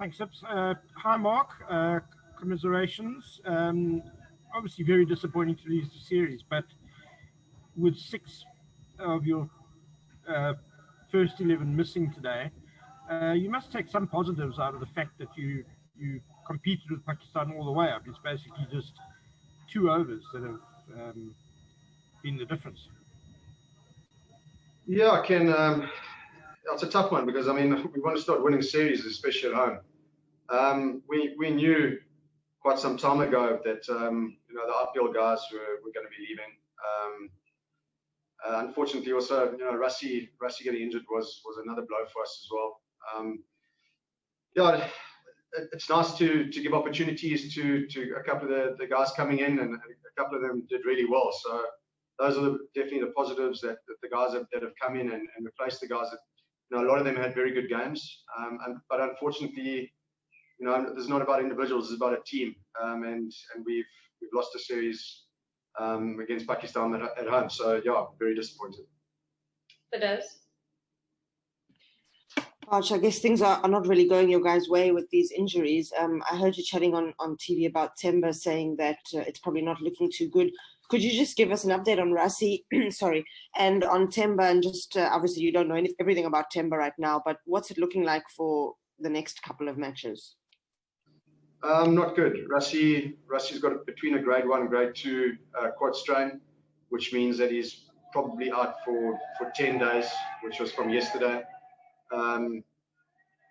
Thanks, Sips. Hi, Mark. Commiserations. Obviously, very disappointing to lose the series, but with 6 of your first 11 missing today, you must take some positives out of the fact that you competed with Pakistan all the way up. It's basically just 2 overs that have been the difference. Yeah, I can. It's a tough one because I mean we want to start winning series, especially at home. We knew quite some time ago that you know, the IPL guys were going to be leaving. Unfortunately, also, you know, Rassie getting injured was another blow for us as well. Yeah, it's nice to give opportunities to a couple of the guys coming in, and a couple of them did really well. So those are definitely the positives that the guys that have come in and replaced the guys that, you know, a lot of them had very good games. But unfortunately, you know, this is not about individuals; it's about a team. And we've lost a series against Pakistan at home. So yeah, very disappointed. Fidesz? Arch, I guess things are not really going your guys' way with these injuries. I heard you chatting on TV about Temba saying that it's probably not looking too good. Could you just give us an update on Rassie, sorry, and on Temba, and just obviously you don't know everything about Temba right now, but what's it looking like for the next couple of matches? Not good. Rassie's got between a grade 1 and grade 2 quad strain, which means that he's probably out for 10 days, which was from yesterday.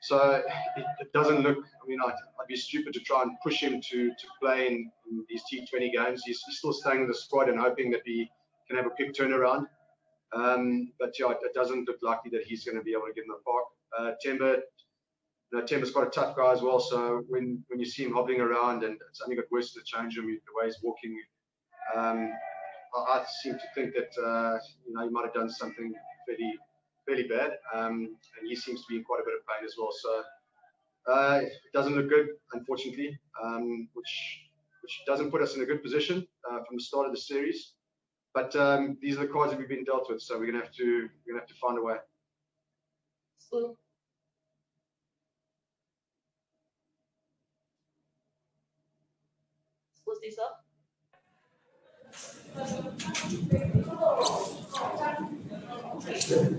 So it doesn't look, I mean, I'd be stupid to try and push him to play in these T20 games. He's still staying in the squad and hoping that he can have a quick turnaround. But yeah, it doesn't look likely that he's going to be able to get in the park. Temba, you know, Temba's quite a tough guy as well. So when you see him hobbling around, and it's only got worse to change him, the way he's walking, I seem to think that you know, he might have done something fairly bad, and he seems to be in quite a bit of pain as well. So it doesn't look good, unfortunately, which doesn't put us in a good position from the start of the series. But these are the cards that we've been dealt with, so we're gonna have to find a way. School.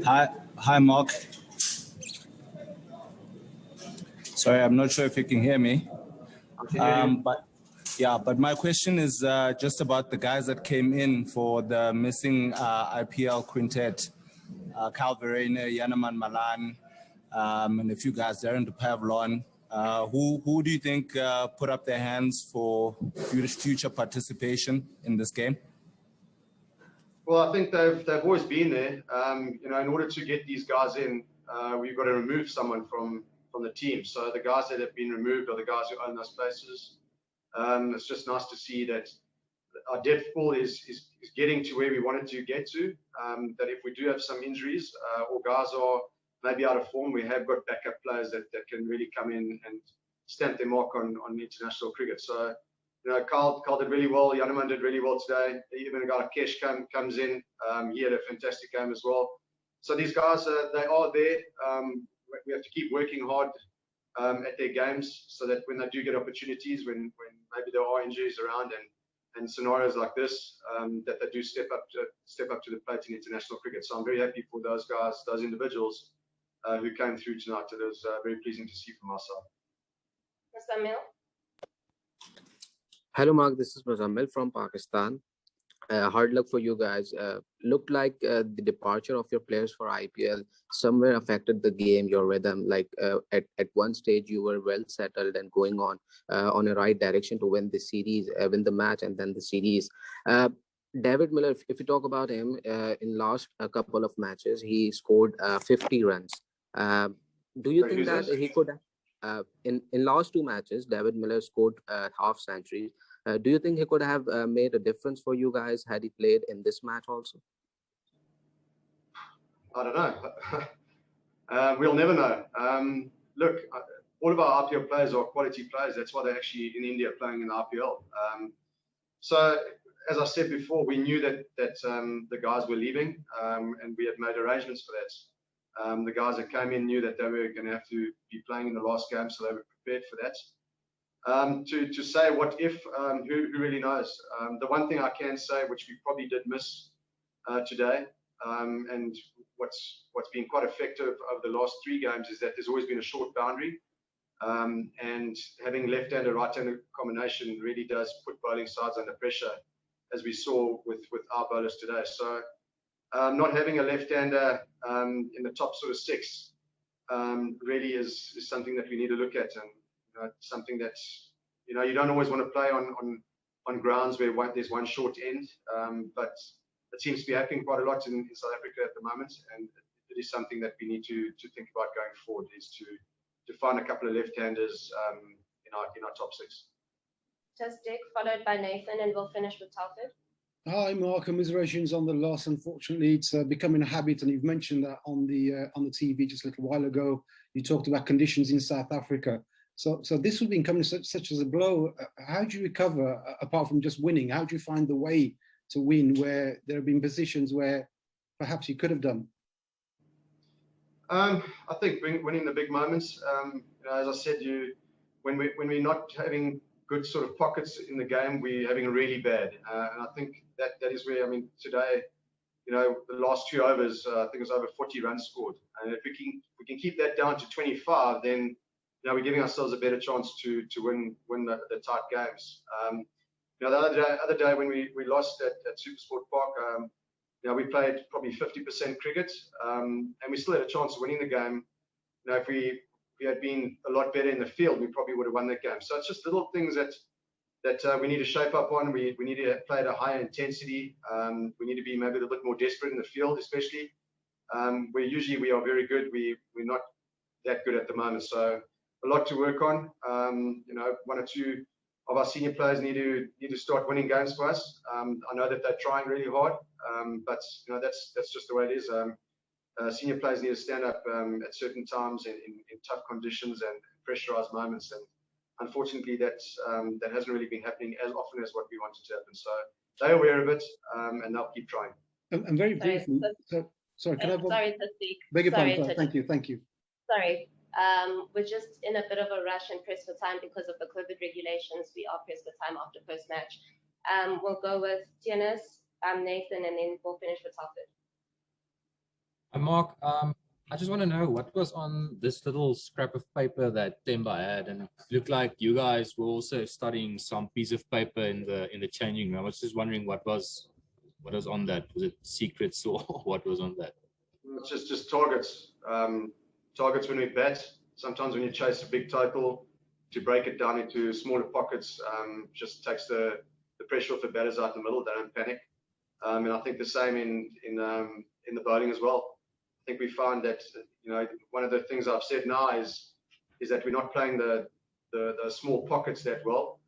Hi, Mark. Sorry, I'm not sure if you can hear me. But my question is just about the guys that came in for the missing IPL quintet: Kyle Verreynne, Yanaman Malan, and a few guys, Darren de Pavlon. Who do you think put up their hands for future participation in this game? Well, I think they've always been there. You know, in order to get these guys in, we've got to remove someone from the team. So the guys that have been removed are the guys who own those places. It's just nice to see that our depth pool is getting to where we wanted to get to. That if we do have some injuries or guys are maybe out of form, we have got backup players that can really come in and stamp their mark on international cricket. So, you know, Carl did really well. Yanaman did really well today. Even a guy like Kesh comes in. He had a fantastic game as well. So these guys, they are there. We have to keep working hard at their games so that when they do get opportunities, when maybe there are injuries around and scenarios like this, that they do step up to the plate in international cricket. So I'm very happy for those guys, those individuals who came through tonight. It was very pleasing to see from our side. Muzammil? Hello, Mark. This is Muzammil from Pakistan. Hard luck for you guys. Looked like the departure of your players for IPL somewhere affected the game, your rhythm. Like at one stage, you were well settled and going on a right direction to win the series, win the match, and then the series. David Miller, if you talk about him, in last couple of matches, he scored 50 runs. Do you think that he could, in last 2 matches, David Miller scored half centuries. Do you think he could have made a difference for you guys had he played in this match also? I don't know. We'll never know. Look, all of our IPL players are quality players. That's why they're actually in India playing in the IPL. So, as I said before, we knew that the guys were leaving, and we had made arrangements for that. The guys that came in knew that they were going to have to be playing in the last game, so they were prepared for that. To say what if, who really knows? The one thing I can say, which we probably did miss today, and what's been quite effective over the last 3 games, is that there's always been a short boundary, and having left-hander, right-hander combination really does put bowling sides under pressure, as we saw with our bowlers today. So not having a left-hander in the top sort of 6 really is something that we need to look at, and something that you don't always want to play on grounds where there's one short end, but it seems to be happening quite a lot in South Africa at the moment, and it is something that we need to think about going forward, is to find a couple of left-handers in our top 6. Just Dick, followed by Nathan, and we'll finish with Telford. Hi, Mark. Commiserations on the loss. Unfortunately, it's becoming a habit, and you've mentioned that on the TV just a little while ago. You talked about conditions in South Africa. So this would be coming such as a blow. How do you recover, apart from just winning? How do you find the way to win where there have been positions where perhaps you could have done? I think winning the big moments. As I said, when we're not having good sort of pockets in the game, we're having a really bad. And I think that is where, today, the last 2 overs, I think it was over 40 runs scored. And if we can keep that down to 25, then we're giving ourselves a better chance to win the tight games. The other day when we lost at Supersport Park, we played probably 50% cricket, and we still had a chance of winning the game. If we had been a lot better in the field, we probably would have won that game. So it's just little things that we need to shape up on. We need to play at a higher intensity. We need to be maybe a little bit more desperate in the field, especially. Where usually we are very good, we're not that good at the moment. So a lot to work on. 1 or 2 of our senior players need to start winning games for us. I know that they're trying really hard, but that's just the way it is. Senior players need to stand up at certain times in tough conditions and pressurized moments, and unfortunately that hasn't really been happening as often as what we wanted to happen. So they're aware of it, and they'll keep trying. And very briefly, sorry, can I? Sorry to speak. Beg your pardon. Thank you. Sorry. We're just in a bit of a rush and pressed for time because of the COVID regulations. We are pressed for time after first match. We'll go with Tianis, Nathan, and then we'll finish with Telford. Mark, I just want to know what was on this little scrap of paper that Temba had, and it looked like you guys were also studying some piece of paper in the changing room. I was just wondering what was on that. Was it secrets or what was on that? It's just targets. Targets when we bat. Sometimes when you chase a big total, to break it down into smaller pockets just takes the pressure off the batters out in the middle. They don't panic. And I think the same in the bowling as well. I think we found that one of the things I've said now is that we're not playing the small pockets that well.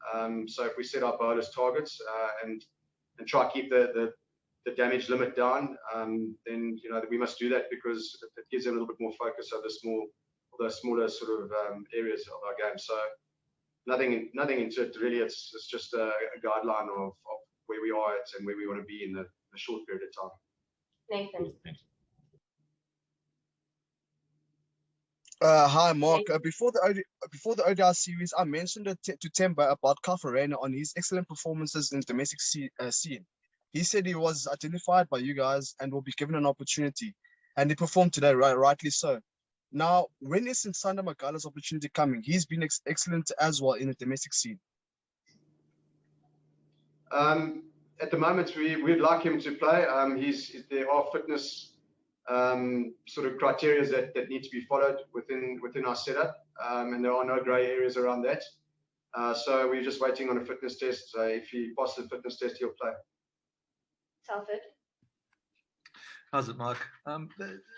So if we set our bowlers targets and try to keep the damage limit down, then we must do that, because it gives them a little bit more focus over those smaller sort of areas of our game. So nothing into it really. It's just a guideline of where we are at and where we want to be in the short period of time. Nathan. Hi, Mark. Before the ODI series, I mentioned to Temba about Kafarena on his excellent performances in the domestic scene. He said he was identified by you guys and will be given an opportunity, and he performed today, rightly so. Now, when is Nsanda Magala's opportunity coming? He's been excellent as well in the domestic scene. At the moment, we'd like him to play. There are fitness sort of criteria that need to be followed within our setup, and there are no grey areas around that. So we're just waiting on a fitness test. If he passes the fitness test, he'll play. Telford. How's it, Mark?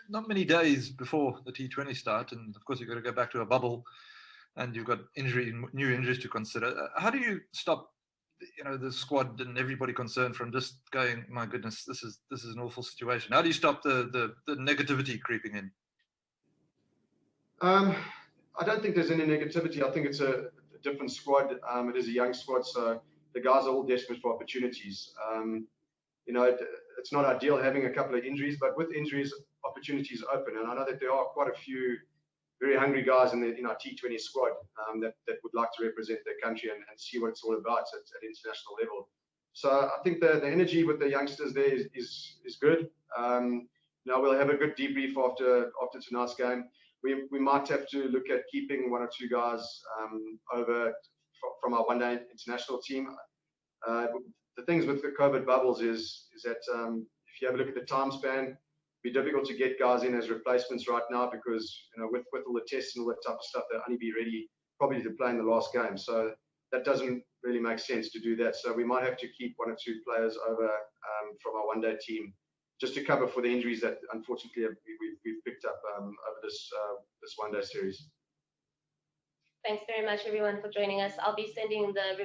Not many days before the T20 start, and of course you've got to go back to a bubble, and you've got new injuries to consider. How do you stop, the squad and everybody concerned from just going, my goodness, this is an awful situation? How do you stop the negativity creeping in? I don't think there's any negativity. I think it's a different squad. It is a young squad, so the guys are all desperate for opportunities. It's not ideal having a couple of injuries, but with injuries, opportunities open. And I know that there are quite a few very hungry guys in our T20 squad that would like to represent their country and see what it's all about at international level. So I think the energy with the youngsters there is good. Now we'll have a good debrief after tonight's game. We might have to look at keeping one or two guys over from our one-day international team. The things with the COVID bubbles is that if you have a look at the time span, it'd be difficult to get guys in as replacements right now because with all the tests and all that type of stuff, they'll only be ready probably to play in the last game. So that doesn't really make sense to do that. So we might have to keep one or two players over from our one-day team just to cover for the injuries that unfortunately we've picked up over this one-day series. Thanks very much, everyone, for joining us. I'll be sending the